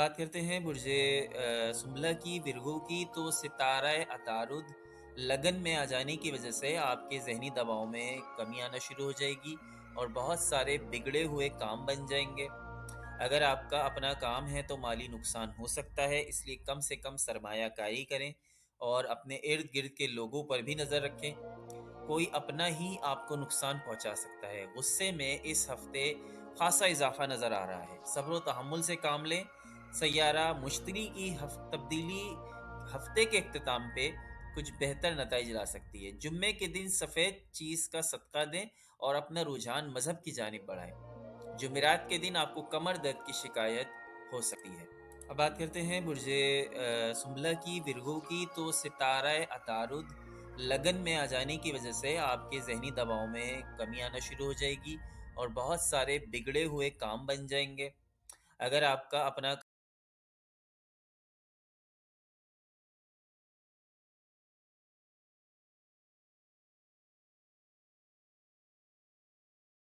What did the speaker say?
बात करते हैं बुर्जे सुम्बला की, विर्गो की। तो सितारा अतारुद लगन में आ जाने की वजह से आपके ज़हनी दबाव में कमी आना शुरू हो जाएगी और बहुत सारे बिगड़े हुए काम बन जाएँगे। अगर आपका अपना काम है तो माली नुकसान हो सकता है, इसलिए कम से कम सरमायाकारी करें और अपने इर्द-गिर्द के लोगों पर भी नज़र रखें। कोई अपना ही आपको नुकसान पहुँचा सकता है। गुस्से में इस हफ़्ते ख़ासा इज़ाफ़ा नज़र आ रहा है। सब्र व तहम्मुल से काम लें। सय्यारा मुश्तरी की तब्दीली हफ़्ते के इख्तिताम पे कुछ बेहतर नताइज ला सकती है। जुम्मे के दिन सफ़ेद चीज़ का सदका दें और अपना रुझान मज़हब की जानिब बढ़ाएँ। जुमेरात के दिन आपको कमर दर्द की शिकायत हो सकती है। अब बात करते हैं बुर्जे सुम्बला की, विर्गो की। तो सितारा अतारुद लगन में आ जाने की वजह से आपके ज़हनी दबाव में कमी आना शुरू हो जाएगी और बहुत सारे बिगड़े हुए काम बन जाएँगे। अगर आपका अपना